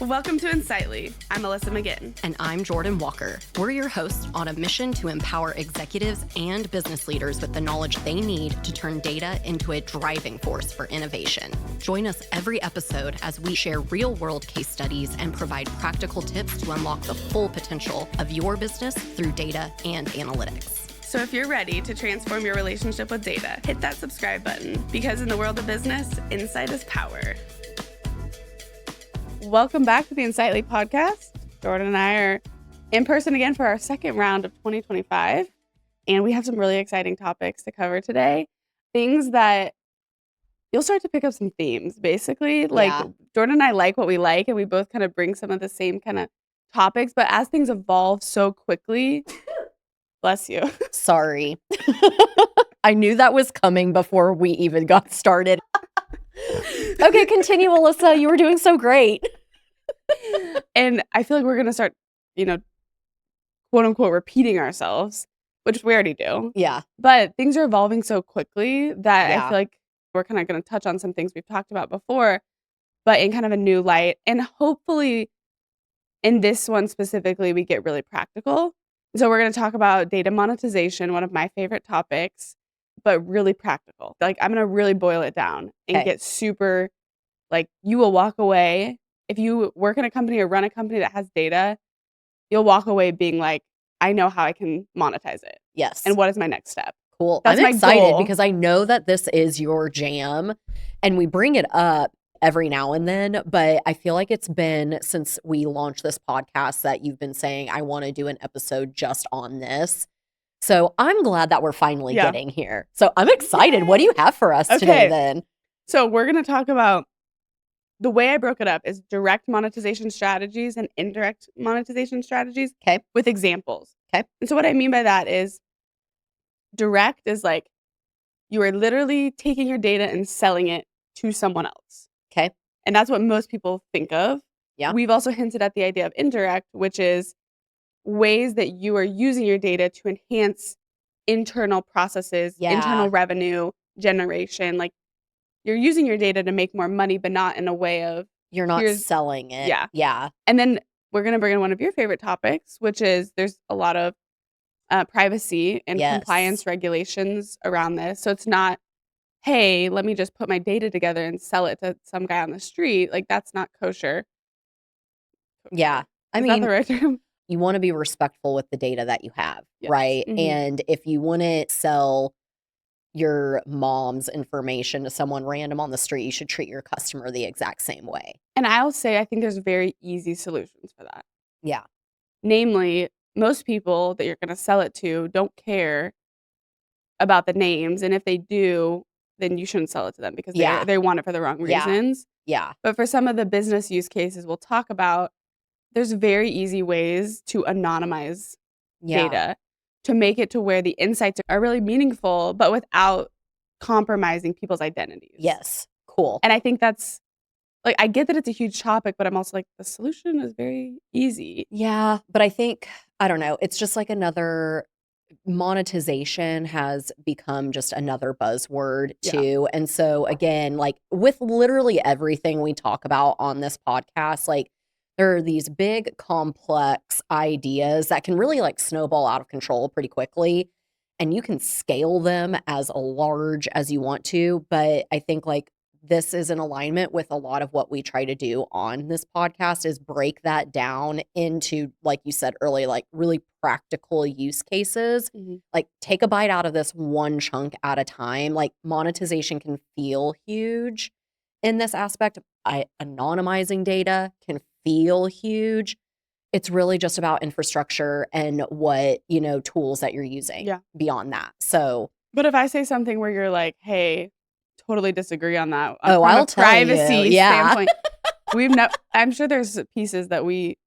Welcome to Insightly. I'm Melissa McGinn. And I'm Jordan Walker. We're your hosts on a mission to empower executives and business leaders with the knowledge they need to turn data into a driving force for innovation. Join us every episode as we share real-world case studies and provide practical tips to unlock the full potential of your business through data and analytics. So if you're ready to transform your relationship with data, hit that subscribe button, because in the world of business, insight is power. Welcome back to the Insightly podcast. Jordan and I are in person again for our second round of 2025, and we have some really exciting topics to cover today. Things that you'll start to pick up some themes, basically. Jordan and I like what we like, and we both kind of bring some of the same kind of topics, but as things evolve so quickly, bless you. Sorry. I knew that was coming before we even got started. Okay, continue, Melissa. You were doing so great. And I feel like we're going to start, quote unquote, repeating ourselves, which we already do. Yeah. But things are evolving so quickly that Yeah. I feel like we're kind of going to touch on some things we've talked about before, but in kind of a new light. And hopefully in this one specifically, we get really practical. So we're going to talk about data monetization, one of my favorite topics, but really practical. Like, I'm going to really boil it down and get super, you will walk away. If you work in a company or run a company that has data, you'll walk away being like, I know how I can monetize it. Yes. And what is my next step? Cool. That's I'm my excited goal. because I know that this is your jam, and we bring it up every now and then, but I feel like it's been since we launched this podcast that you've been saying, I want to do an episode just on this. So I'm glad that we're finally getting here. So I'm excited. Yay! What do you have for us today then? So we're going to talk about, the way I broke it up is direct monetization strategies and indirect monetization strategies with examples. Okay. And so what I mean by that is direct is like you are literally taking your data and selling it to someone else. Okay. And that's what most people think of. Yeah. We've also hinted at the idea of indirect, which is ways that you are using your data to enhance internal processes, internal revenue generation. Like, you're using your data to make more money, but not in a way of you're not selling it. Yeah. Yeah. And then we're going to bring in one of your favorite topics, which is there's a lot of privacy and compliance regulations around this. So it's not, hey, let me just put my data together and sell it to some guy on the street. Like, that's not kosher. Yeah. I Is mean, that the right term? You want to be respectful with the data that you have, Yes. right? Mhm. And if you want to sell your mom's information to someone random on the street, you should treat your customer the exact same way. And I'll say, I think there's very easy solutions for that. Yeah. Namely, most people that you're going to sell it to don't care about the names. And if they do, then you shouldn't sell it to them because they want it for the wrong reasons. Yeah. But for some of the business use cases we'll talk about, there's very easy ways to anonymize data to make it to where the insights are really meaningful, but without compromising people's identities. Yes. Cool. And I think that's, like, I get that it's a huge topic, but I'm also like, the solution is very easy. Yeah. But I think, I don't know, it's just like another monetization has become just another buzzword too. And so again, like with literally everything we talk about on this podcast, like there are these big complex ideas that can really like snowball out of control pretty quickly, and you can scale them as large as you want to. But I think like this is in alignment with a lot of what we try to do on this podcast is break that down into, like you said earlier, like really practical use cases. Mm-hmm. Like take a bite out of this one chunk at a time. Like monetization can feel huge in this aspect. Anonymizing data can feel huge. It's really just about infrastructure and what, tools that you're using beyond that. So, but if I say something where you're like, hey, totally disagree on that. I'll from a tell privacy you. Yeah. standpoint. I'm sure there's pieces that we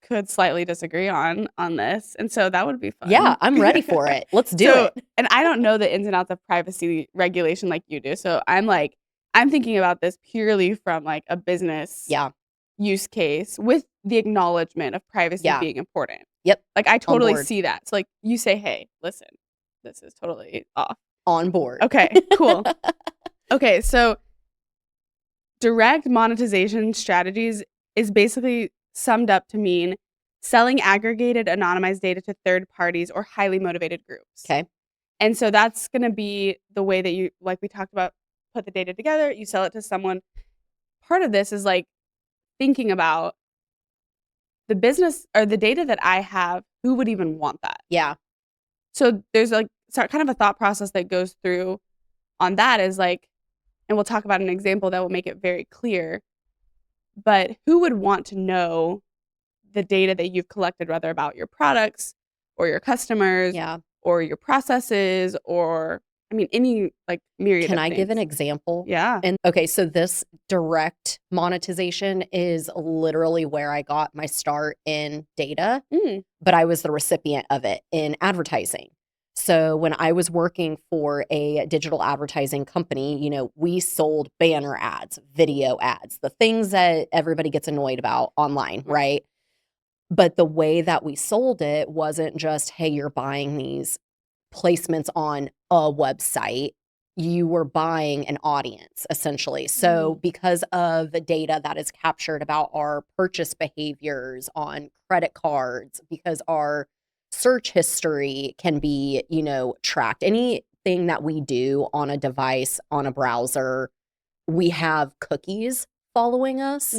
could slightly disagree on this. And so that would be fun. Yeah, I'm ready for it. Let's do it. And I don't know the ins and outs of privacy regulation like you do. So I'm thinking about this purely from like a business use case with the acknowledgement of privacy being important. Yep. Like, I totally see that. So like you say, hey, listen, this is totally off. On board. Okay, cool. Okay, so direct monetization strategies is basically summed up to mean selling aggregated anonymized data to third parties or highly motivated groups. Okay. And so that's going to be the way that you, like we talked about, put the data together, you sell it to someone. Part of this is like thinking about the business or the data that I have, who would even want that? Yeah. So there's like kind of a thought process that goes through on that is like, and we'll talk about an example that will make it very clear, but who would want to know the data that you've collected, whether about your products or your customers Yeah. or your processes or, I mean, any like myriad Can of I give an things. example? Yeah. And okay, so this direct monetization is literally where I got my start in data, but I was the recipient of it in advertising. So when I was working for a digital advertising company, you know, we sold banner ads, video ads, the things that everybody gets annoyed about online, right? But the way that we sold it wasn't just, hey, you're buying these placements on a website. You were buying an audience, essentially. So because of the data that is captured about our purchase behaviors on credit cards, because our search history can be, you know, tracked. Anything that we do on a device, on a browser, we have cookies following us.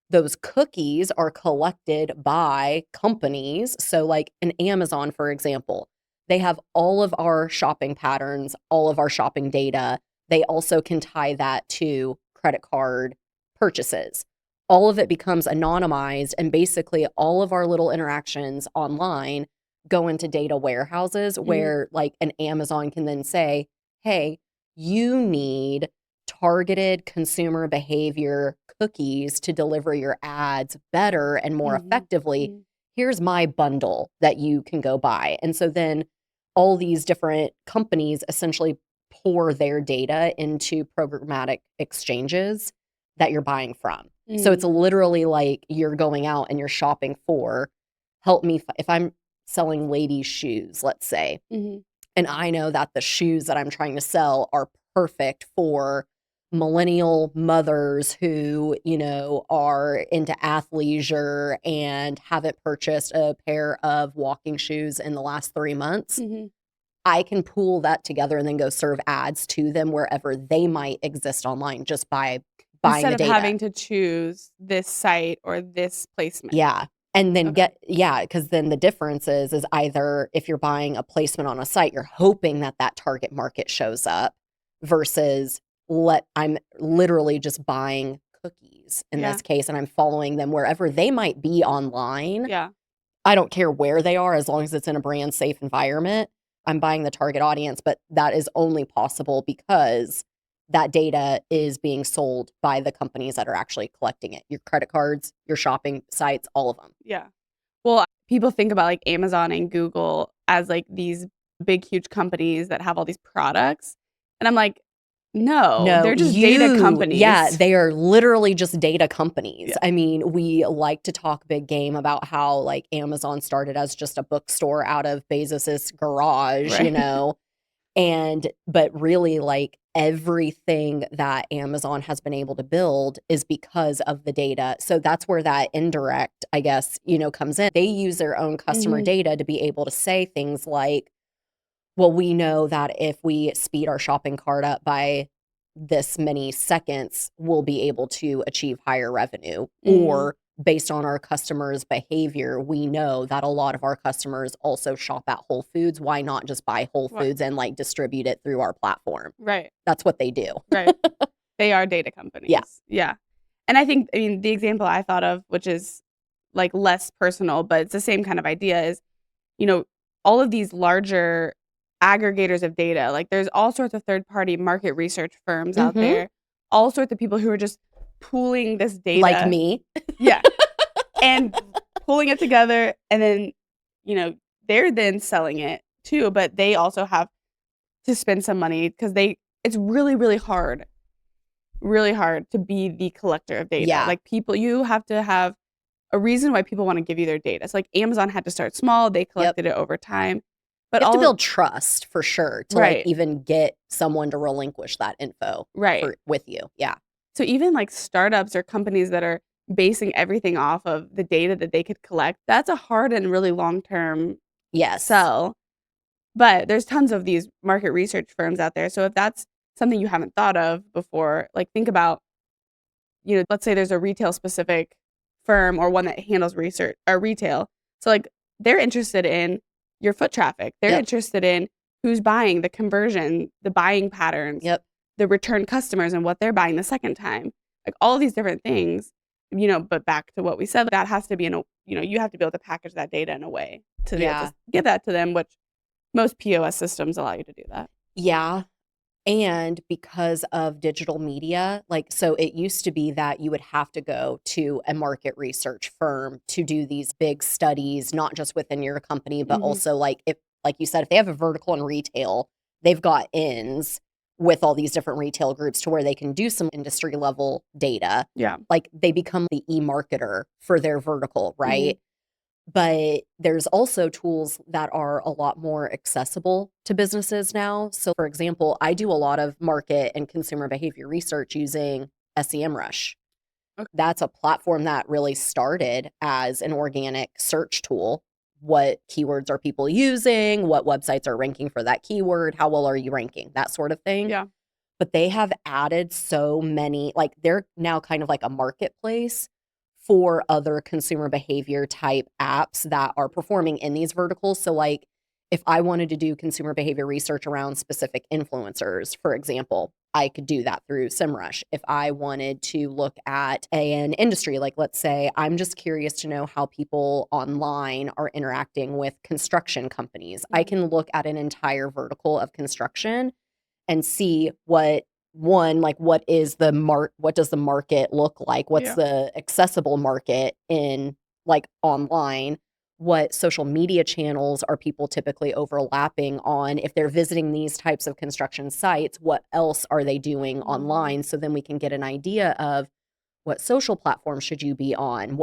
Those cookies are collected by companies. So like an Amazon, for example, they have all of our shopping patterns, all of our shopping data. They also can tie that to credit card purchases. All of it becomes anonymized, and basically all of our little interactions online go into data warehouses where like an Amazon can then say, hey, you need targeted consumer behavior cookies to deliver your ads better and more effectively. Here's my bundle that you can go buy. And so then all these different companies essentially pour their data into programmatic exchanges that you're buying from. So it's literally like you're going out and you're shopping for, help me, if I'm selling ladies' shoes, let's say, and I know that the shoes that I'm trying to sell are perfect for millennial mothers who, you know, are into athleisure and haven't purchased a pair of walking shoes in the last 3 months. I can pool that together and then go serve ads to them wherever they might exist online just by buying Instead the of data. having to choose this site or this placement. Yeah. And then because then the difference is either if you're buying a placement on a site, you're hoping that that target market shows up versus I'm literally just buying cookies in this case, and I'm following them wherever they might be online. Yeah. I don't care where they are as long as it's in a brand safe environment. I'm buying the target audience, but that is only possible because that data is being sold by the companies that are actually collecting it. Your credit cards, your shopping sites, all of them. Yeah. Well, people think about like Amazon and Google as like these big, huge companies that have all these products. And I'm like, no, they're just data companies. Yeah, they are literally just data companies. Yeah. I mean, we like to talk big game about how like Amazon started as just a bookstore out of Bezos's garage, you know, but really like everything that Amazon has been able to build is because of the data. So that's where that indirect, I guess, you know, comes in. They use their own customer data to be able to say things like, well, we know that if we speed our shopping cart up by this many seconds, we'll be able to achieve higher revenue. Or based on our customers' behavior, we know that a lot of our customers also shop at Whole Foods. Why not just buy Whole Foods and like distribute it through our platform? Right. That's what they do. Right. They are data companies. Yeah. Yeah. And I think, I mean, the example I thought of, which is like less personal, but it's the same kind of idea is, you know, all of these larger aggregators of data, like there's all sorts of third party market research firms out there, all sorts of people who are just pooling this data. Like me. Yeah. And pulling it together. And then, you know, they're then selling it too, but they also have to spend some money because it's really, really hard to be the collector of data. Yeah. Like people, you have to have a reason why people want to give you their data. So like Amazon had to start small, they collected it over time. But you have to build trust for sure to like Right. even get someone to relinquish that info Right. with you. Yeah. So even like startups or companies that are basing everything off of the data that they could collect, that's a hard and really long-term Yes. sell. But there's tons of these market research firms out there. So if that's something you haven't thought of before, like think about, let's say there's a retail specific firm or one that handles research or retail. So like they're interested in your foot traffic. They're Yep. interested in who's buying, the conversion, the buying patterns, Yep. the return customers and what they're buying the second time. Like all these different things, but back to what we said, that has to be you have to be able to package that data in a way to be able to give that to them, which most POS systems allow you to do that. Yeah. And because of digital media, so it used to be that you would have to go to a market research firm to do these big studies, not just within your company, but also if, like you said, if they have a vertical in retail, they've got ins with all these different retail groups to where they can do some industry level data. Yeah. Like they become the e-marketer for their vertical, right? But there's also tools that are a lot more accessible to businesses now. So, for example, I do a lot of market and consumer behavior research using SEMrush. Okay. That's a platform that really started as an organic search tool. What keywords are people using? What websites are ranking for that keyword? How well are you ranking? That sort of thing. Yeah. But they have added so many, they're now kind of like a marketplace for other consumer behavior type apps that are performing in these verticals. So if I wanted to do consumer behavior research around specific influencers, for example, I could do that through SEMrush. If I wanted to look at an industry, let's say I'm just curious to know how people online are interacting with construction companies, I can look at an entire vertical of construction and see what does the market look like? What's the accessible market in online? What social media channels are people typically overlapping on? If they're visiting these types of construction sites, what else are they doing online? So then we can get an idea of what social platforms should you be on?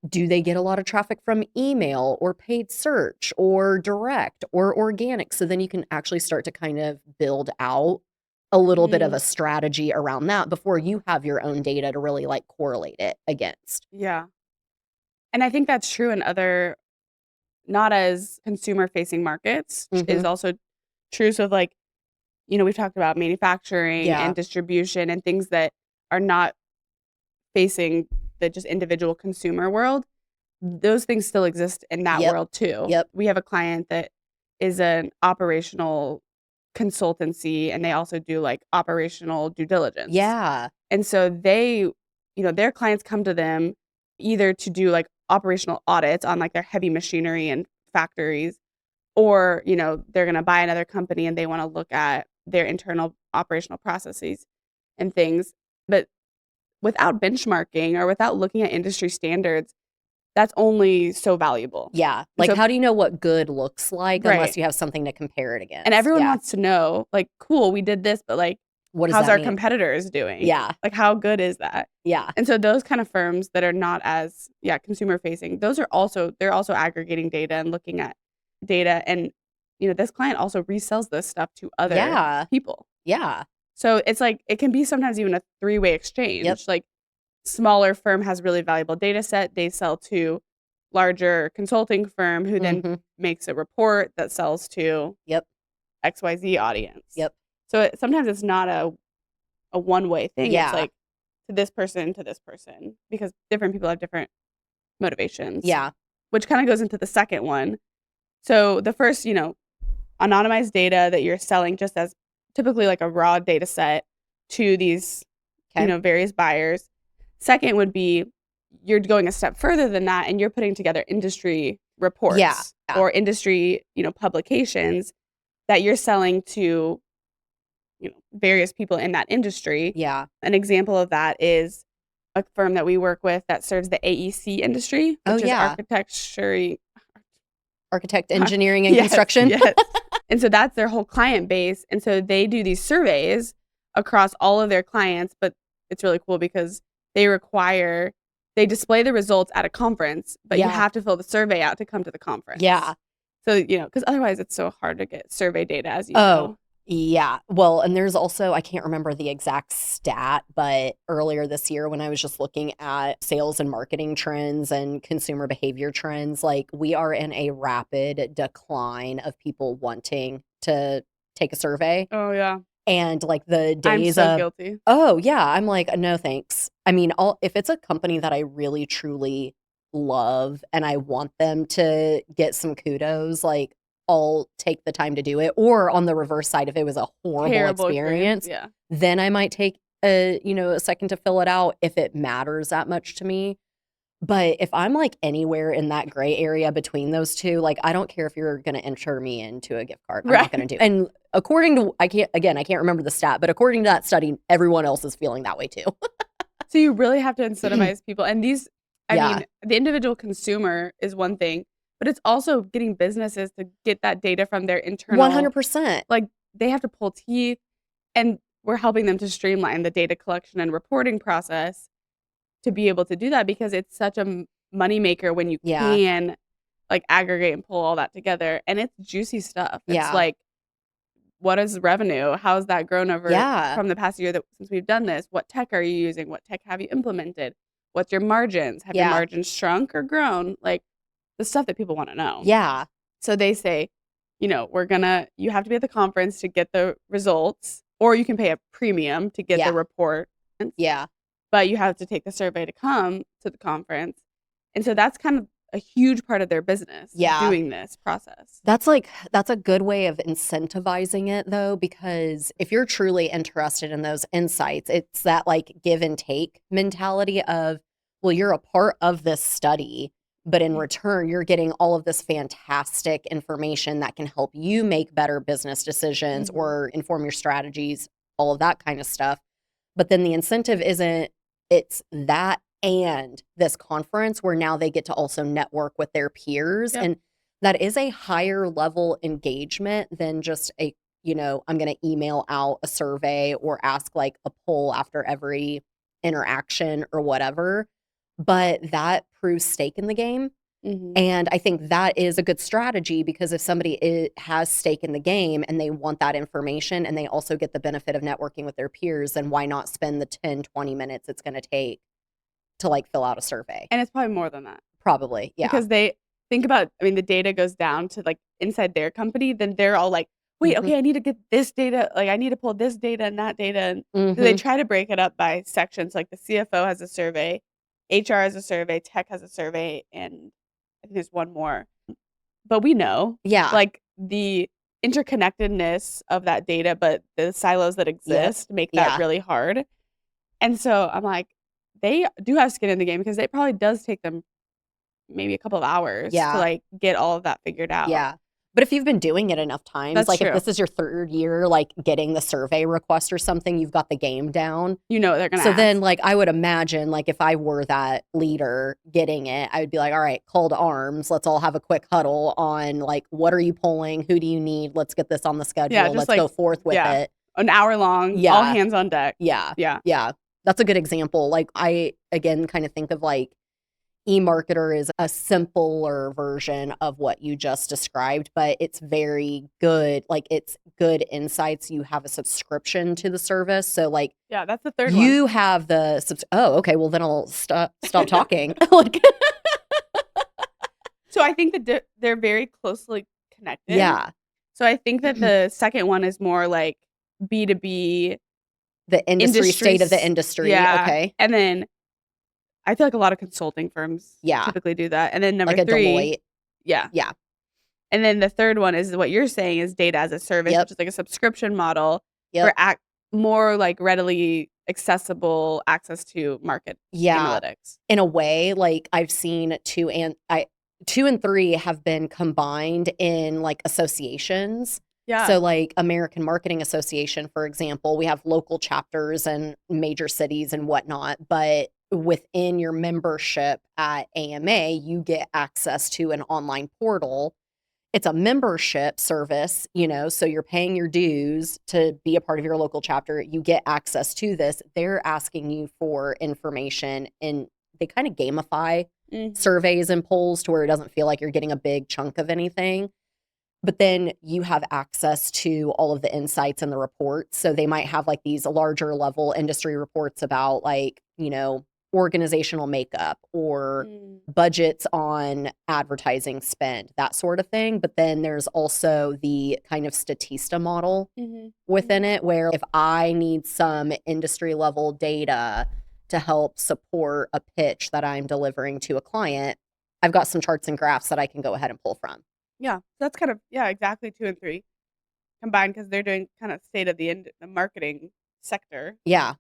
Do they get a lot of traffic from email or paid search or direct or organic? So then you can actually start to kind of build out a little bit of a strategy around that before you have your own data to really correlate it against. Yeah. And I think that's true in other, not as consumer facing markets is also true. So we've talked about manufacturing and distribution and things that are not facing the just individual consumer world. Those things still exist in that world too. Yep. We have a client that is an operational consultancy and they also do operational due diligence. Yeah. And so they, their clients come to them either to do operational audits on their heavy machinery and factories, or, they're going to buy another company and they want to look at their internal operational processes and things. But without benchmarking or without looking at industry standards, that's only so valuable. Yeah. How do you know what good looks like unless you have something to compare it against? And everyone wants to know, cool, we did this, but what how's our mean? competitors doing? Yeah. How good is that? Yeah. And so those kind of firms that are not as consumer facing, they're also aggregating data and looking at data. And this client also resells this stuff to other people. Yeah. So it's it can be sometimes even a three-way exchange. Yep. Smaller firm has really valuable data set, they sell to larger consulting firm who then makes a report that sells to XYZ audience. Yep. So sometimes it's not a one-way thing. Yeah. It's to this person, because different people have different motivations. Yeah. Which kind of goes into the second one. So the first, anonymized data that you're selling just as typically a raw data set to these, various buyers. Second would be you're going a step further than that and you're putting together industry reports or industry, publications that you're selling to, various people in that industry. Yeah. An example of that is a firm that we work with that serves the AEC industry, which is architect, engineering, and construction. Yes. And so that's their whole client base. And so they do these surveys across all of their clients, but it's really cool because they display the results at a conference, but you have to fill the survey out to come to the conference. Yeah. So, because otherwise it's so hard to get survey data, as you know. Yeah. Well, and there's also, I can't remember the exact stat, but earlier this year when I was just looking at sales and marketing trends and consumer behavior trends, like we are in a rapid decline of people wanting to take a survey. Oh, yeah. And like the I'm days so of, guilty. oh, yeah, I'm like, no, thanks. I mean, if it's a company that I really truly love and I want them to get some kudos, like I'll take the time to do it. Or on the reverse side, if it was a horrible Terrible experience, experience, yeah. then I might take a second to fill it out if it matters that much to me. But if I'm, like, anywhere in that gray area between those 2, like, I don't care if you're gonna enter me into a gift card. I'm not Right. gonna do and according to I can't remember the stat, but according to that study, everyone else is feeling that way too. So you really have to incentivize people, and these I Yeah. mean, the individual consumer is one thing, but it's also getting businesses to get that data from their internal 100%. like, they have to pull teeth, and we're helping them to streamline the data collection and reporting process to be able to do that because it's such a moneymaker when you Yeah. can, like, aggregate and pull all that together, and it's juicy stuff. It's Yeah. like, what is revenue? How's that grown over Yeah. from the past year that since we've done this? What tech are you using? What tech have you implemented? What's your margins? Have your Yeah. margins shrunk or grown? Like, the stuff that people wanna know. Yeah. So they say, you have to be at the conference to get the results, or you can pay a premium to get the Yeah. report, Yeah. but you have to take the survey to come to the conference. And so that's kind of a huge part of their business, Yeah. doing this process. That's a good way of incentivizing it though, because if you're truly interested in those insights, it's that like give and take mentality of, well, you're a part of this study, but in return, you're getting all of this fantastic information that can help you make better business decisions Mhm. or inform your strategies, all of that kind of stuff. But then the incentive isn't, it's that and this conference where now they get to also network with their peers. Yep. And that is a higher level engagement than just I'm going to email out a survey or ask like a poll after every interaction or whatever. But that proves stake in the game. Mhm. And I think that is a good strategy because if somebody has stake in the game and they want that information and they also get the benefit of networking with their peers, then why not spend the 10, 20 minutes it's going to take to like fill out a survey? And it's probably more than that Probably. Yeah. because they think about I mean, the data goes down to, like, inside their company, then they're all like, "Wait, Mhm. okay, I need to get this data, like, I need to pull this data and that data," and so they Mhm. try to break it up by sections, like, the CFO has a survey, HR has a survey, tech has a survey, and I think there's one more. But we know, Yeah. like, the interconnectedness of that data, but the silos that Yep. exist make that Yeah. really hard, and so I'm like, they do have skin in the game because it probably does take them maybe a couple of hours to, Yeah. like, get all of that figured out. Yeah. But if you've been doing it enough times, That's like if true. this is your 3rd year, like getting the survey request or something, you've got the game down. You know what they're gonna So then, ask. like, I would imagine, like, if I were that leader getting it, I would be like, all right, call to arms. Let's all have a quick huddle on, like, what are you pulling? Who do you need? Let's get this on the Yeah, schedule. just, Let's go like forth with yeah, it. an hour long, all Yeah. hands on deck. Yeah. Yeah. Yeah. That's a good example. Like, I, again, kind of think of like eMarketer is a simpler version of what you just described, but it's very good. Like, it's good insights. You have a subscription to the service. So, like, Yeah, that's the 3rd one. you have the oh, okay, well, then I'll stop talking. Like So I think that they're very closely connected. yeah. So I think that the second one is more like B2B The industry state of the industries. industry, Yeah, okay. and then I feel like a lot of consulting firms Yeah, typically do that, and then number like a 3 Deloitte. yeah, Yeah. and then the 3rd one is what you're saying is data as a service, Yep, which is like a subscription model for yep. more, like, readily accessible access to market Yeah. analytics. In a way, like, I've seen 2 and 3 have been combined in, like, associations. Yeah. So, like, American Marketing Association, for example, we have local chapters in major cities and whatnot, but within your membership at AMA, you get access to an online portal. It's a membership service, so you're paying your dues to be a part of your local chapter. You get access to this. They're asking you for information, and they kind of gamify Mhm. surveys and polls to where it doesn't feel like you're getting a big chunk of anything. but then you have access to all of the insights and the reports. So they might have like these larger level industry reports about like, organizational makeup or budgets on advertising spend, that sort of thing. But then there's also the kind of statista model within it, where if I need some industry level data to help support a pitch that I'm delivering to a client, I've got some charts and graphs that I can go ahead and pull from. Yeah, that's kind of exactly 2 and 3 combined because they're doing kind of state of the marketing sector. Yeah.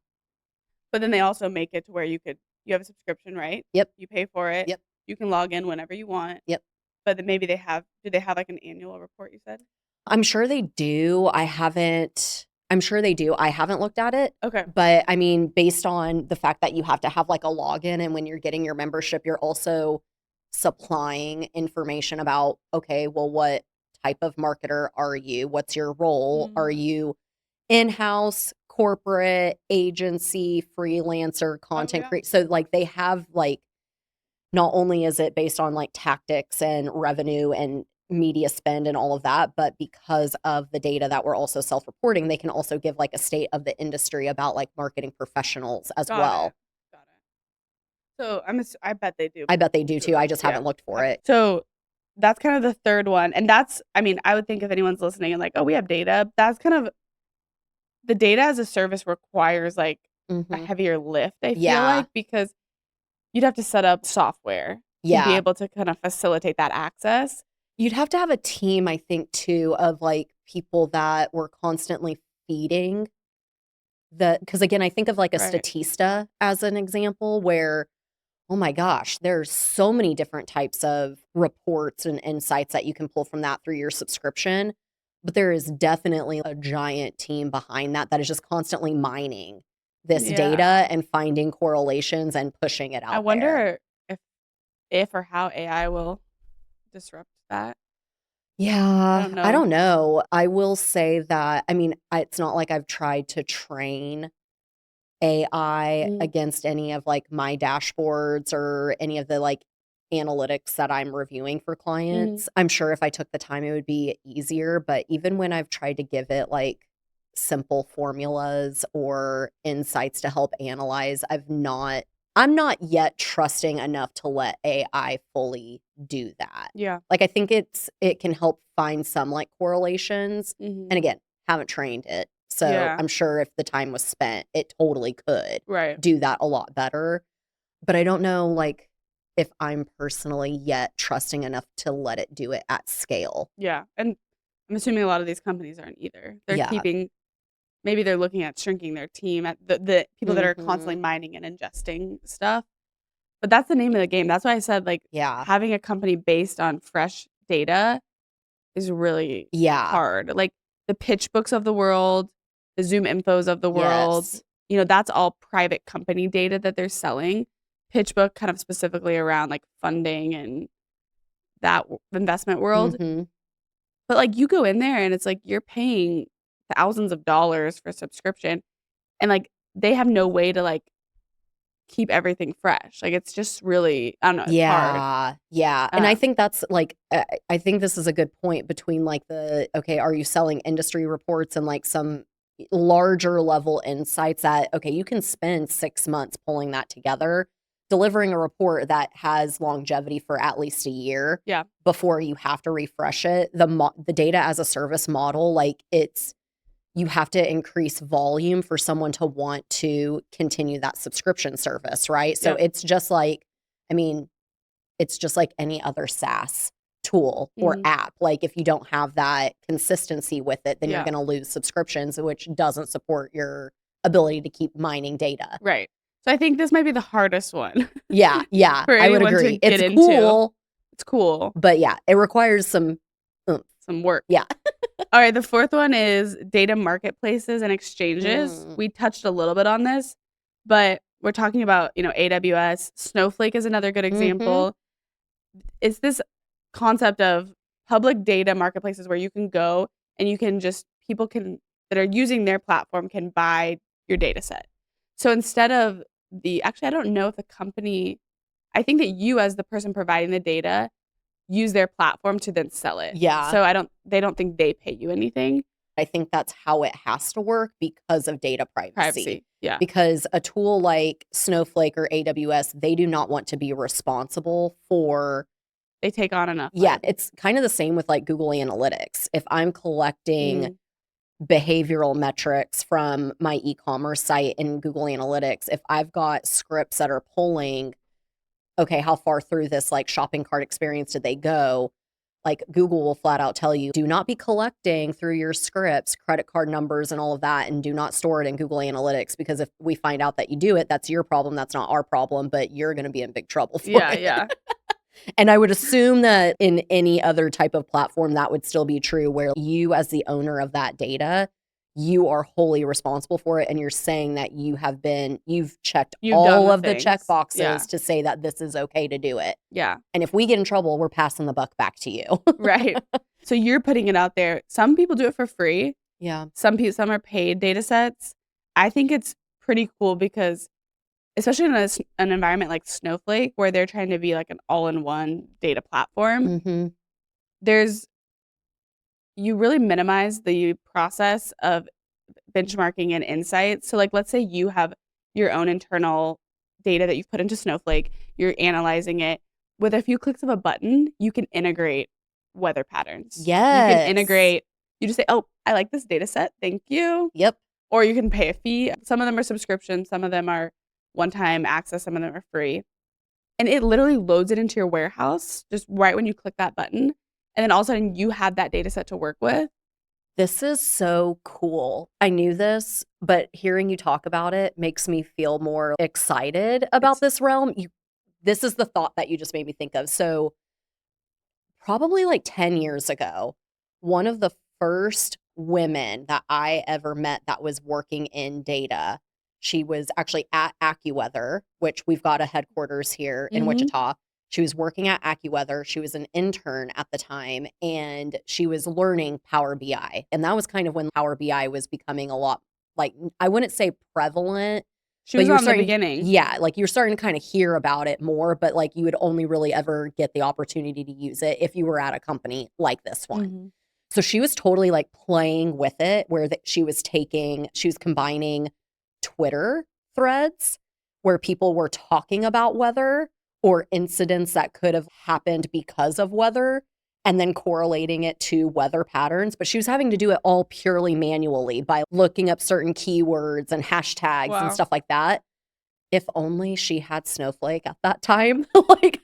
But then they also make it to where you have a subscription, right? Yep. You pay for it. Yep. You can log in whenever you want. Yep. But then maybe do they have like an annual report, you said? I'm sure they do. I'm sure they do. I haven't looked at it. Okay. But I mean, based on the fact that you have to have like a login, and when you're getting your membership, you're also supplying information about, okay, well, what type of marketer are you? What's your role? Are you in-house, corporate, agency, freelancer, content creator? So like they have like, not only is it based on like tactics and revenue and media spend and all of that, but because of the data that we're also self-reporting, they can also give like a state of the industry about like marketing professionals as well. Got it. So I bet they do. I bet they do too. I just haven't looked for it. So that's kind of the third one. And that's, I mean, I would think if anyone's listening and like, oh, we have data, that's kind of the data as a service requires like a heavier lift, I feel like, because you'd have to set up software to be able to kind of facilitate that access. You'd have to have a team, I think, too, of like people that were constantly feeding because again, I think of like a statista as an example where, oh my gosh, there's so many different types of reports and insights that you can pull from that through your subscription. But there is definitely a giant team behind that is just constantly mining this data and finding correlations and pushing it out there. I wonder if or how AI will disrupt that. Yeah, I don't know. I will say that, I mean, it's not like I've tried to train AI against any of like my dashboards or any of the like analytics that I'm reviewing for clients. I'm sure if I took the time, it would be easier. But even when I've tried to give it like simple formulas or insights to help analyze, I'm not yet trusting enough to let AI fully do that. Yeah. Like I think it can help find some like correlations. And again, haven't trained it. So I'm sure if the time was spent, it totally could do that a lot better. But I don't know like if I'm personally yet trusting enough to let it do it at scale. Yeah. And I'm assuming a lot of these companies aren't either. They're maybe they're looking at shrinking their team at the people that are constantly mining and ingesting stuff. But that's the name of the game. That's why I said like having a company based on fresh data is really hard. Like the pitch books of the world, the Zoom infos of the world, that's all private company data that they're selling. Pitch book kind of specifically around like funding and that investment world. But like you go in there and it's like you're paying thousands of dollars for a subscription and like they have no way to like keep everything fresh. Like it's just really, I don't know, it's hard. Yeah. And I think that's like I think this is a good point between like okay, are you selling industry reports and like some larger level insights that okay, you can spend 6 months pulling that together, delivering a report that has longevity for at least a year before you have to refresh it. The data as a service model, like you have to increase volume for someone to want to continue that subscription service, right? So it's just like, I mean, it's just like any other SaaS tool or app. Like if you don't have that consistency with it, then you're going to lose subscriptions, which doesn't support your ability to keep mining data. Right. So I think this might be the hardest one. Yeah. I would agree. It's cool. It's cool. But yeah, it requires some work. Yeah. All right, the fourth one is data marketplaces and exchanges. We touched a little bit on this, but we're talking about, AWS. Snowflake is another good example. It's this concept of public data marketplaces where you can go and you can people that are using their platform can buy your data set. So instead of actually, I don't know if the company, I think that you as the person providing the data use their platform to then sell it. Yeah. So they don't think they pay you anything. I think that's how it has to work because of data privacy. Yeah. Because a tool like Snowflake or AWS, they do not want to be responsible for. They take on enough. Yeah, it's kind of the same with like Google Analytics. If I'm collecting behavioral metrics from my e-commerce site in Google Analytics, if I've got scripts that are pulling, okay, how far through this like shopping cart experience did they go? Like Google will flat out tell you, do not be collecting through your scripts, credit card numbers and all of that, and do not store it in Google Analytics, because if we find out that you do it, that's your problem. That's not our problem, but you're going to be in big trouble for it. Yeah. And I would assume that in any other type of platform, that would still be true, where you as the owner of that data, you are wholly responsible for it. And you're saying that you've checked all of the check boxes to say that this is okay to do it. Yeah. And if we get in trouble, we're passing the buck back to you. Right. So you're putting it out there. Some people do it for free. Yeah. Some are paid data sets. I think it's pretty cool because, especially in an environment like Snowflake, where they're trying to be like an all-in-one data platform, you really minimize the process of benchmarking and insights. So like, let's say you have your own internal data that you've put into Snowflake, you're analyzing it. With a few clicks of a button, you can integrate weather patterns. Yes. You can integrate, you just say, oh, I like this data set, thank you. Yep. Or you can pay a fee. Some of them are subscriptions, some of them are one-time access, some of them are free. And it literally loads it into your warehouse just right when you click that button. And then all of a sudden you have that data set to work with. This is so cool. I knew this, but hearing you talk about it makes me feel more excited about this realm. This is the thought that you just made me think of. So probably like 10 years ago, one of the first women that I ever met that was working in data, she was actually at AccuWeather, which we've got a headquarters here in Wichita. She was working at AccuWeather. She was an intern at the time, and she was learning Power BI. And that was kind of when Power BI was becoming a lot, like, I wouldn't say prevalent. She was on the beginning. Yeah, like you're starting to kind of hear about it more, but like you would only really ever get the opportunity to use it if you were at a company like this one. So she was totally like playing with it, where she was combining Twitter threads where people were talking about weather or incidents that could have happened because of weather, and then correlating it to weather patterns. But she was having to do it all purely manually by looking up certain keywords and hashtags and stuff like that. If only she had Snowflake at that time. Like,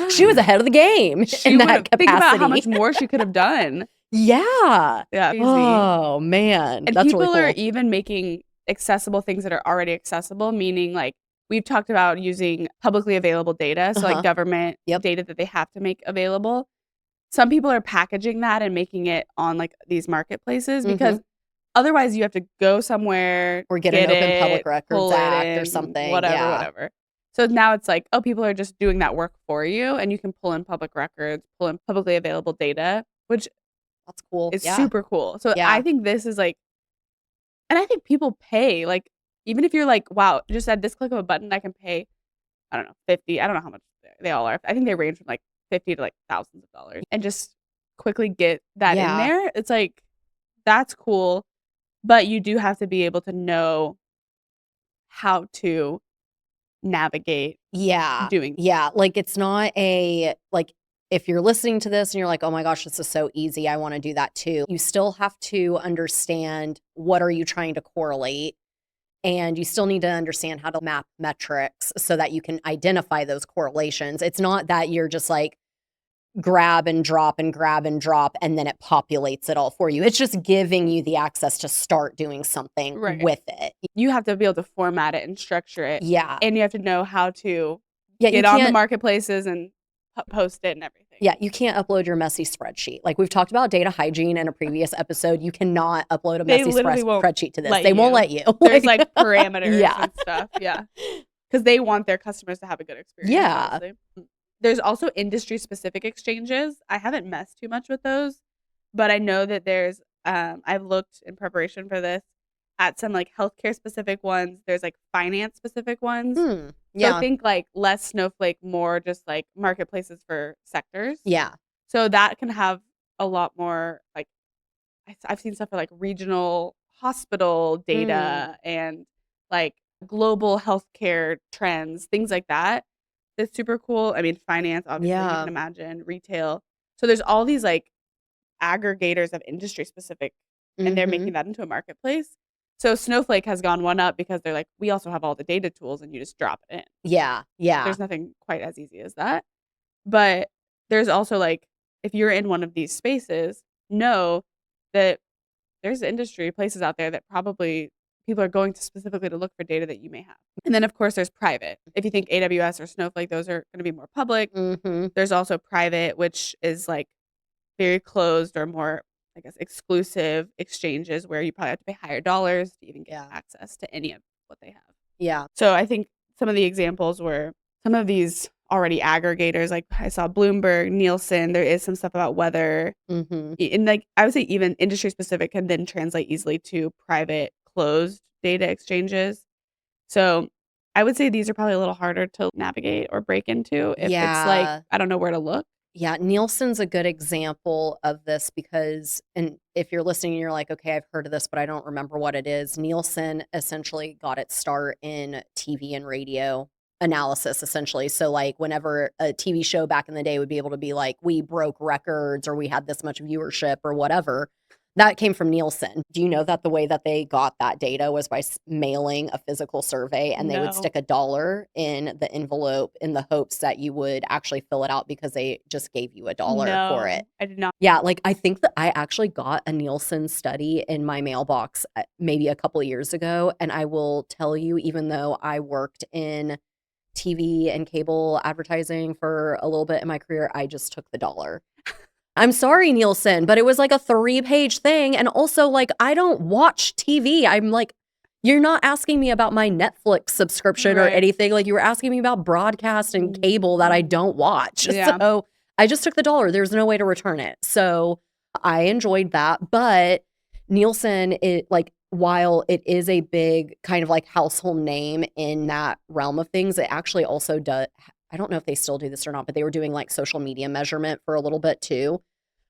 she was ahead of the game in that capacity. Think about how much more she could have done. Yeah. Yeah. Easy. Oh, man. And that's people really cool. are even making accessible things that are already accessible, meaning like we've talked about using publicly available data, so like government data that they have to make available. Some people are packaging that and making it on like these marketplaces because otherwise you have to go somewhere or get an Open Public Records Act or something. Whatever. So now it's like, oh, people are just doing that work for you, and you can pull in public records, pull in publicly available data, which that's cool. It's super cool. So I think this is like, and I think people pay, like, even if you're like, wow, just at this click of a button, I can pay, I don't know, 50. I don't know how much they all are. I think they range from like 50 to like thousands of dollars, and just quickly get that in there. It's like, that's cool. But you do have to be able to know how to navigate doing. Yeah. Like, it's not like, if you're listening to this and you're like, oh my gosh, this is so easy, I want to do that too. You still have to understand what are you trying to correlate. And you still need to understand how to map metrics so that you can identify those correlations. It's not that you're just like grab and drop and grab and drop and then it populates it all for you. It's just giving you the access to start doing something with it. You have to be able to format it and structure it. Yeah. And you have to know how to get on the marketplaces and post it and everything. Yeah, you can't upload your messy spreadsheet. Like we've talked about data hygiene in a previous episode. You cannot upload a messy spreadsheet to this. They won't let you. There's like parameters and stuff. Yeah. Because they want their customers to have a good experience. Yeah. Obviously. There's also industry-specific exchanges. I haven't messed too much with those, but I know that there's, I've looked in preparation for this at some like healthcare specific ones. There's like finance specific ones. So Yeah. think like less Snowflake, more just like marketplaces for sectors. Yeah. So that can have a lot more like I've seen stuff for like regional hospital data and like global healthcare trends, things like that. That's super cool. I mean, finance, obviously, you Yeah. can imagine, retail. So there's all these like aggregators of industry specific, and they're making that into a marketplace. So Snowflake has gone one up because they're like, we also have all the data tools and you just drop it in. Yeah. Yeah. There's nothing quite as easy as that. But there's also like, if you're in one of these spaces, know that there's industry places out there that probably people are going to specifically to look for data that you may have. And then, of course, there's private. If you think AWS or Snowflake, those are going to be more public. There's also private, which is like very closed or more, I guess, exclusive exchanges where you probably have to pay higher dollars to even get access to any of what they have. Yeah. So I think some of the examples were some of these already aggregators, like I saw Bloomberg, Nielsen, there is some stuff about weather. And like I would say even industry specific can then translate easily to private closed data exchanges. So I would say these are probably a little harder to navigate or break into if it's like I don't know where to look. Yeah, Nielsen's a good example of this because, and if you're listening and you're like, okay, I've heard of this, but I don't remember what it is. Nielsen essentially got its start in TV and radio analysis, essentially. So, like, whenever a TV show back in the day would be able to be like, we broke records or we had this much viewership or whatever, that came from Nielsen. Do you know that the way that they got that data was by mailing a physical survey, and they would stick $1 in the envelope in the hopes that you would actually fill it out because they just gave you $1 for it? I did not. Yeah, like I think that I actually got a Nielsen study in my mailbox maybe a couple of years ago. And I will tell you, even though I worked in TV and cable advertising for a little bit in my career, I just took the $1. I'm sorry, Nielsen, but it was like a 3-page thing. And also, like, I don't watch TV. I'm like, you're not asking me about my Netflix subscription or anything. Like, you were asking me about broadcast and cable that I don't watch. Yeah. So I just took the $1. There's no way to return it. So I enjoyed that. But Nielsen, while it is a big kind of like household name in that realm of things, it actually also does. I don't know if they still do this or not, but they were doing like social media measurement for a little bit too.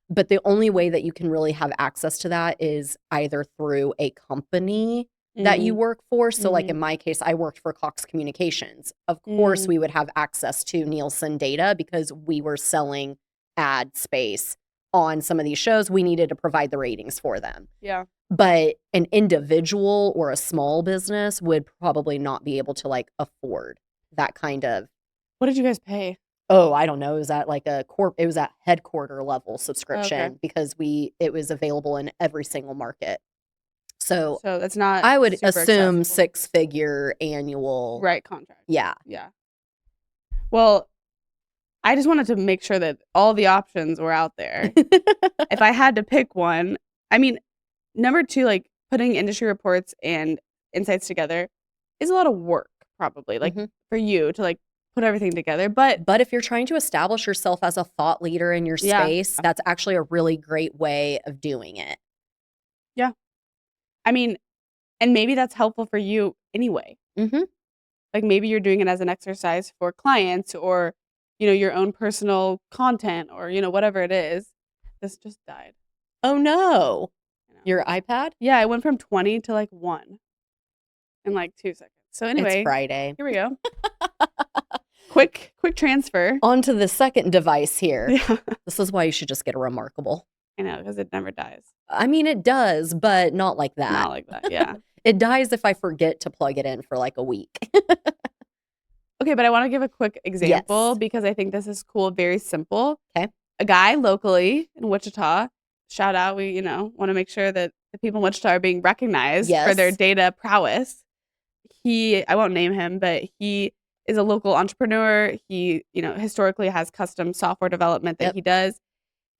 But the only way that you can really have access to that is either through a company that you work for. So like in my case, I worked for Cox Communications. Of course, we would have access to Nielsen data because we were selling ad space on some of these shows. We needed to provide the ratings for them. Yeah. But an individual or a small business would probably not be able to like afford that kind of. What did you guys pay? Oh, I don't know. It was at like it was at headquarter level subscription because it was available in every single market. So that's not. I would super assume accessible. 6-figure annual. Contract. Yeah. Yeah. Well, I just wanted to make sure that all the options were out there. If I had to pick one, I mean, number 2, like putting industry reports and insights together is a lot of work, probably, like for you to like put everything together. But if you're trying to establish yourself as a thought leader in your space, that's actually a really great way of doing it. Yeah. I mean, and maybe that's helpful for you anyway. Like maybe you're doing it as an exercise for clients or, your own personal content or, whatever it is. This just died. Oh no. Your iPad? Yeah, it went from 20 to like 1 in like 2 seconds. So anyway, it's Friday. Here we go. quick transfer. Onto the second device here. Yeah. This is why you should just get a Remarkable. I know, because it never dies. I mean, it does, but not like that. Not like that, yeah. It dies if I forget to plug it in for like a week. Okay, but I want to give a quick example because I think this is cool, very simple. Okay. A guy locally in Wichita, shout out, we, want to make sure that the people in Wichita are being recognized for their data prowess. I won't name him, but he is a local entrepreneur. He, historically has custom software development that he does.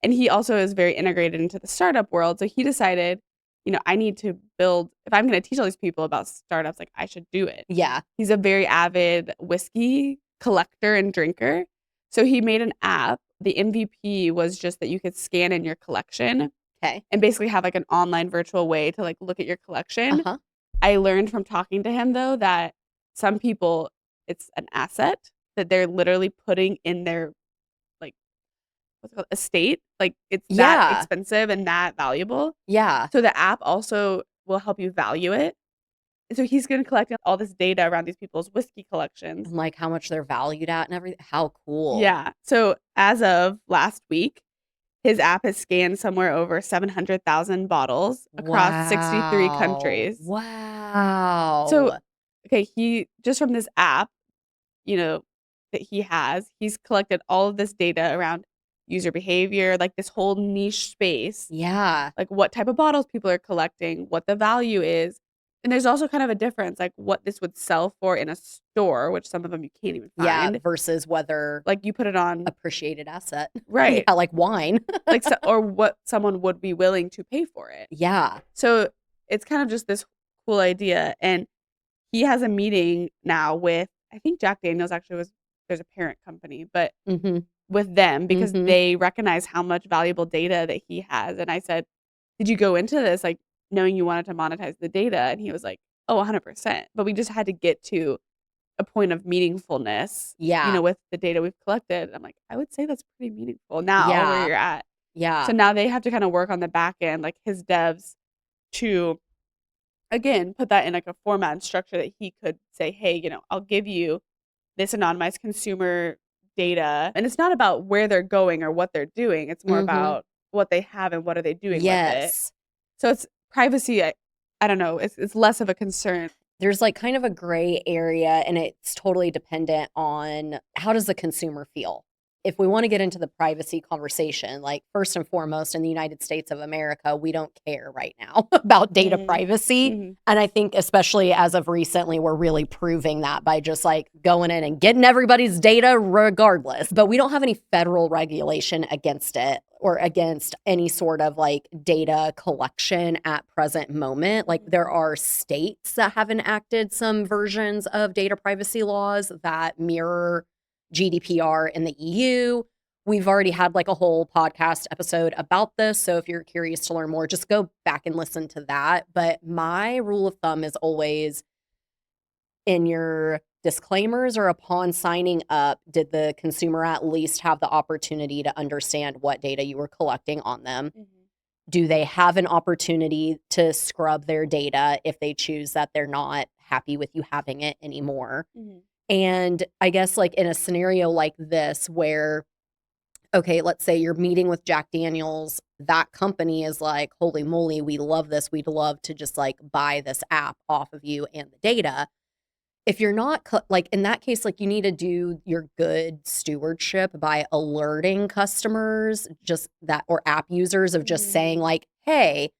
And he also is very integrated into the startup world. So he decided, I need to build, if I'm going to teach all these people about startups, like I should do it. Yeah. He's a very avid whiskey collector and drinker. So he made an app. The MVP was just that you could scan in your collection. Okay. And basically have like an online virtual way to like look at your collection. I learned from talking to him, though, that some people, it's an asset that they're literally putting in their, like, what's it called, estate. Like, it's that Yeah. expensive and that valuable. Yeah. So the app also will help you value it. And so he's gonna collect all this data around these people's whiskey collections. And, like, how much they're valued at and everything. How cool. Yeah. So as of last week, his app has scanned somewhere over 700,000 bottles across 63 Wow. countries. So, Wow. okay, he just from this app, you know, that he's collected all of this data around user behavior, like this whole niche space, Yeah. like what type of bottles people are collecting, what the value is. And there's also kind of a difference, like what this would sell for in a store, which some of them you can't even Yeah, find. versus whether Like you put it on, appreciated asset. right, Yeah, like wine. like so, or what someone would be willing to pay for it. Yeah. So it's kind of just this cool idea. And he has a meeting now with, I think Jack Daniels actually was, there's a parent company, but Mhm. with them because Mhm. they recognize how much valuable data that he has. And I said, "Did you go into this like knowing you wanted to monetize the data?" And he was like, "Oh, 100%." But we just had to get to a point of meaningfulness, Yeah. with the data we've collected. I'm like, I would say that's pretty meaningful now where Yeah. you're at. So Yeah. now they have to kind of work on the back end, like his devs, to again put that in like a format and structure that he could say, "Hey, I'll give you this anonymized consumer data." And it's not about where they're going or what they're doing. It's more Mhm. about what they have and what are they doing with it. Yes. So it's privacy. I don't know. It's less of a concern. There's, like, kind of a gray area, and it's totally dependent on how does the consumer feel? If we wanna get into the privacy conversation, like, first and foremost, in the United States of America, we don't care right now about data Mm. privacy, Mhm. and I think especially as of recently, we're really proving that by just, like, going in and getting everybody's data regardless, but we don't have any federal regulation against it or against any sort of, like, data collection at present moment. Like, Mhm. there are states that have enacted some versions of data privacy laws that mirror GDPR in the EU. We've already had, like, a whole podcast episode about this, so if you're curious to learn more, just go back and listen to that. But my rule of thumb is always in your disclaimers or upon signing up, did the consumer at least have the opportunity to understand what data you were collecting on them? Mhm. Do they have an opportunity to scrub their data if they choose that they're not happy with you having it anymore? Mhm. And I guess, like, in a scenario like this where, okay, let's say you're meeting with Jack Daniels, that company is like, "Holy moly, we love this. We'd love to just, like, buy this app off of you and the data." If you're not like, in that case, like, you need to do your good stewardship by alerting customers just that or app users of just saying, Mhm. like, "Hey,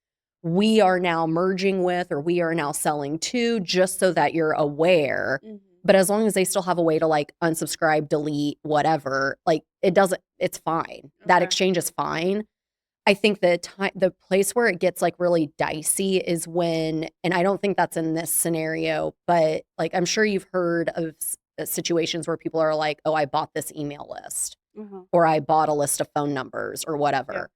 we are now merging with or we are now selling to," just so that you're aware. Mhm. But as long as they still have a way to, like, unsubscribe, delete, whatever, like, it's fine. That Okay. exchange is fine. I think the place where it gets, like, really dicey is when and I don't think that's in this scenario, but, like, I'm sure you've heard of situations where people are like, "Oh, I bought this email list," Uh-huh. or, "I bought a list of phone numbers," or Yeah. whatever.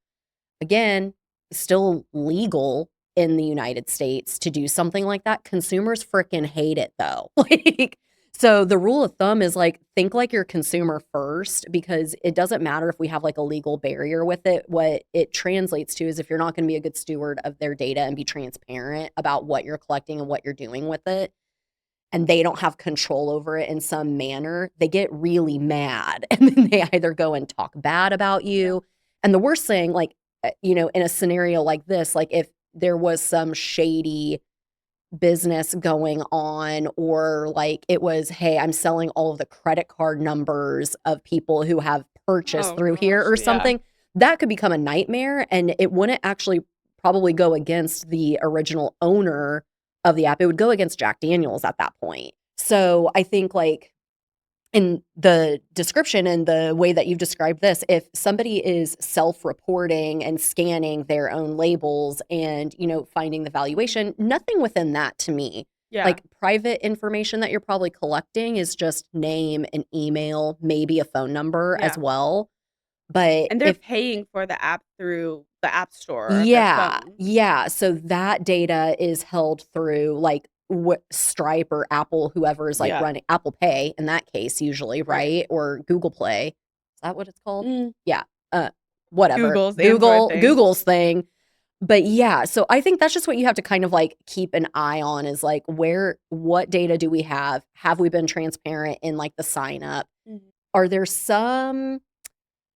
Again, still legal in the United States to do something like that. Consumers fricking hate it though. Like, so the rule of thumb is like, think like your consumer first because it doesn't matter if we have like a legal barrier with it. What it translates to is if you're not going to be a good steward of their data and be transparent about what you're collecting and what you're doing with it, and they don't have control over it in some manner, they get really mad and then they either go and talk bad about Yeah. you. And the worst thing, like, in a scenario like this, like if there was some shady business going on, or like it was, hey, I'm selling all of the credit card numbers of people who have purchased Oh through here gosh. or Yeah. something, that could become a nightmare. And it wouldn't actually probably go against the original owner of the app. It would go against Jack Daniels at that point. So I think, like, in the description and the way that you've described this, if somebody is self-reporting and scanning their own labels and, finding the valuation, nothing within that to me. Yeah. Like, private information that you're probably collecting is just name and email, maybe a phone number as Yeah. well. But And they're if paying for the app through the app store of their yeah, phone. yeah, so that data is held through, like, Stripe or Apple, whoever is like running Apple Pay in that case, usually, right? Or Google Play. Is that what it's called? Yeah. Whatever. Google's thing. But yeah, so I think that's just what you have to kind of like keep an eye on is like what data do we have? Have we been transparent in like the sign up? Are there some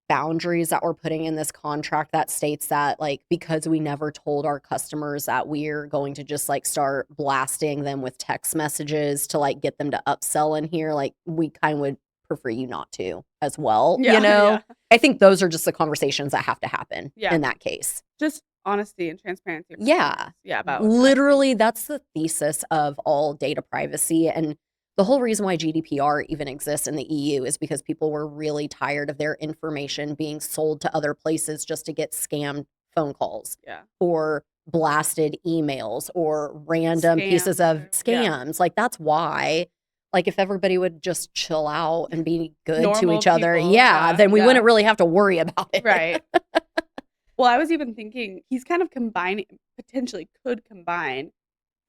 boundaries that we're putting in this contract that states that like because we never told our customers that we're going to just like start blasting them with text messages to like get them to upsell in here, like we kind of would prefer you not to as well, you know? I think those are just the conversations that have to happen in that case. Just honesty and transparency. Yeah. About literally that's the thesis of all data privacy. And the whole reason why GDPR even exists in the EU is because people were really tired of their information being sold to other places just to get scammed phone calls or blasted emails or random pieces of scams. Like that's why, like if everybody would just chill out and be good to each other, then we wouldn't really have to worry about it. Right. Well, I was even thinking he's kind of potentially could combine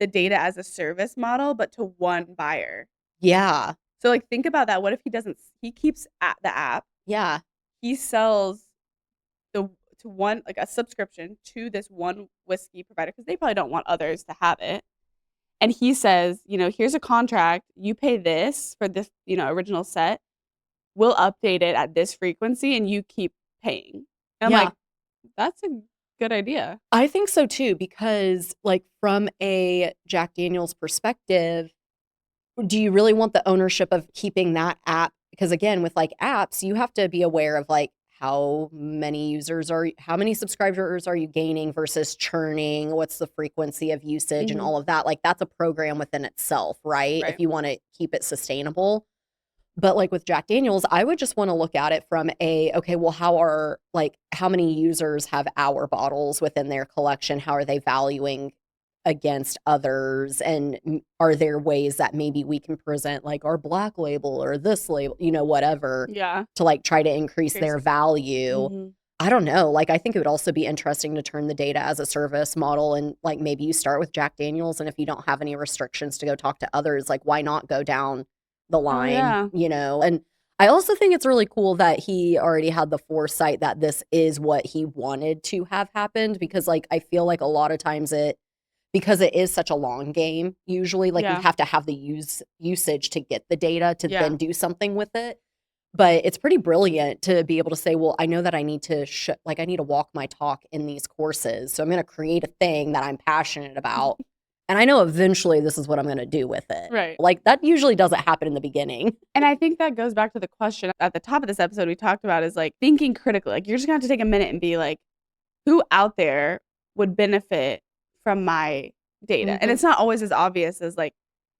the data as a service model, but to one buyer. Yeah. So like think about that. What if he keeps at the app? Yeah. He sells to one, like a subscription to this one whiskey provider because they probably don't want others to have it. And he says, here's a contract. You pay this for this, original set. We'll update it at this frequency and you keep paying. And I'm like, that's a good idea. I think so too, because like from a Jack Daniel's perspective, do you really want the ownership of keeping that app? Because again, with like apps, you have to be aware of like how many subscribers are you gaining versus churning? What's the frequency of usage and all of that? Like that's a program within itself, right? If you want to keep it sustainable. But like with Jack Daniel's, I would just want to look at it from okay, well, how many users have our bottles within their collection? How are they valuing against others? And are there ways that maybe we can present like our black label or this label, whatever, to like try to increase their value? I don't know. Like, I think it would also be interesting to turn the data as a service model and like maybe you start with Jack Daniel's and if you don't have any restrictions to go talk to others, like why not go down the line, And I also think it's really cool that he already had the foresight that this is what he wanted to have happened because like I feel like a lot of times because it is such a long game, usually like you have to have the usage to get the data to then do something with it. But it's pretty brilliant to be able to say, well, I know that I need to I need to walk my talk in these courses. So I'm going to create a thing that I'm passionate about. And I know eventually this is what I'm going to do with it. Right. Like that usually doesn't happen in the beginning. And I think that goes back to the question at the top of this episode we talked about is like thinking critically. Like you're just going to have to take a minute and be like, who out there would benefit from my data? And it's not always as obvious as like,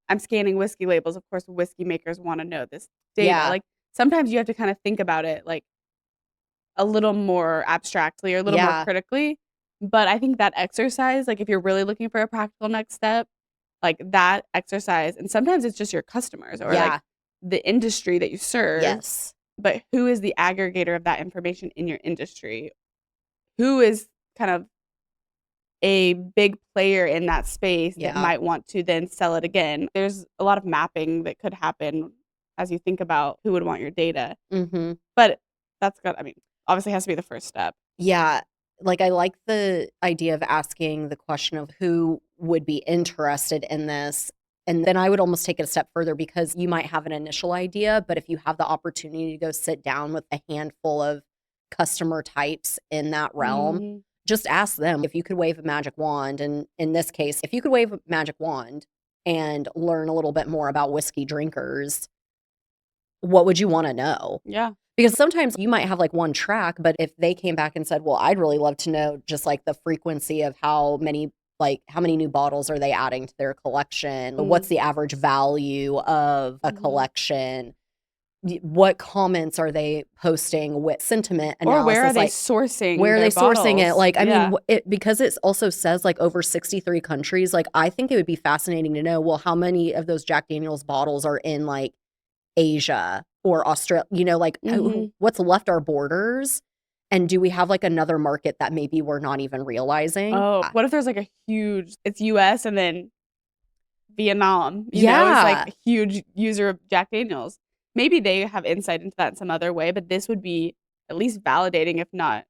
I'm scanning whiskey labels. Of course, whiskey makers want to know this data. Yeah. Like sometimes you have to kind of think about it like a little more abstractly or a little more critically. But I think that exercise, like if you're really looking for a practical next step, like that exercise, and sometimes it's just your customers or like the industry that you serve. Yes. But who is the aggregator of that information in your industry? Who is kind of a big player in that space that might want to then sell it again? There's a lot of mapping that could happen as you think about who would want your data. But obviously has to be the first step. Yeah. Like I like the idea of asking the question of who would be interested in this. And then I would almost take it a step further because you might have an initial idea, but if you have the opportunity to go sit down with a handful of customer types in that realm, just ask them if you could wave a magic wand. And in this case, if you could wave a magic wand and learn a little bit more about whiskey drinkers, what would you want to know? Yeah. Because sometimes you might have like one track, but if they came back and said, well, I'd really love to know just like the frequency of how many new bottles are they adding to their collection? What's the average value of a collection? What comments are they posting with sentiment analysis? Or where are they sourcing Where are they sourcing it? Like, I mean, because it also says like over 63 countries, like I think it would be fascinating to know, well, how many of those Jack Daniel's bottles are in like Asia or Australia, what's left our borders? And do we have like another market that maybe we're not even realizing? Oh, what if there's like it's US and then Vietnam, is like a huge user of Jack Daniels. Maybe they have insight into that in some other way, but this would be at least validating, if not.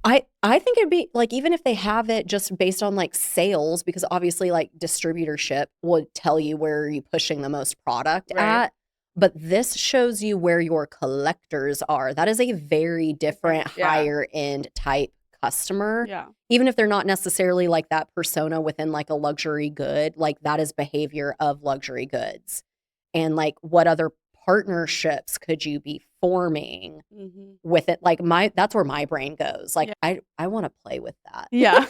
I think it'd be like, even if they have it just based on like sales, because obviously like distributorship would tell you where you're pushing the most product at. But this shows you where your collectors are. That is a very different, higher end type customer. Yeah. Even if they're not necessarily like that persona within like a luxury good, like that is behavior of luxury goods. And like, what other partnerships could you be forming with it? Like that's where my brain goes. Like I want to play with that. Yeah.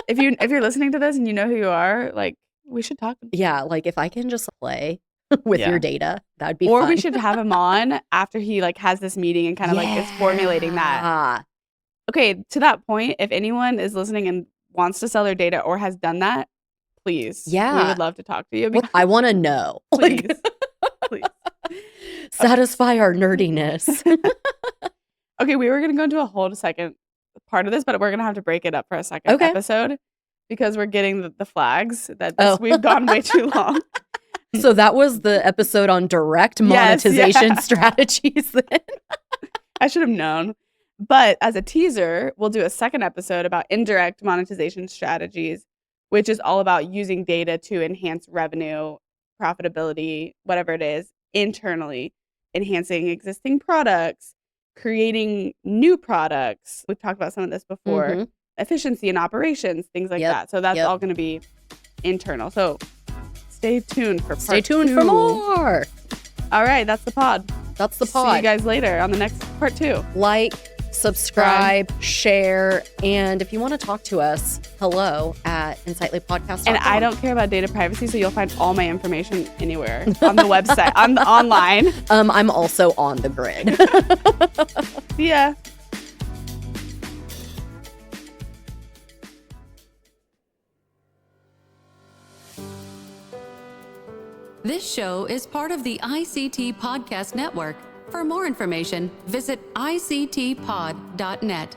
If you're listening to this and you know who you are, like we should talk. Yeah, like if I can just play with your data, that'd be or fun. We should have him on after he like has this meeting and kind of like is formulating that. Okay, to that point, if anyone is listening and wants to sell their data or has done that, please. We would love to talk to you. I want to know. Please. Please. Satisfy our nerdiness. Okay, we were going to go into a whole second part of this, but we're going to have to break it up for a second episode because we're getting the flags that we've gone way too long. So that was the episode on direct monetization strategies then. I should have known. But as a teaser, we'll do a second episode about indirect monetization strategies, which is all about using data to enhance revenue, profitability, whatever it is, internally, enhancing existing products, creating new products. We've talked about some of this before. Efficiency in operations, things like that. So that's all going to be internal. So stay tuned for part 2. For more. All right, that's the pod. That's the pod. See you guys later on the next part 2. Like, subscribe, share, and if you want to talk to us, hello at insightlypodcast.com. And I don't care about data privacy, so you'll find all my information anywhere on the website, online. I'm also on the grid. See ya. This show is part of the ICT Podcast Network. For more information, visit ictpod.net.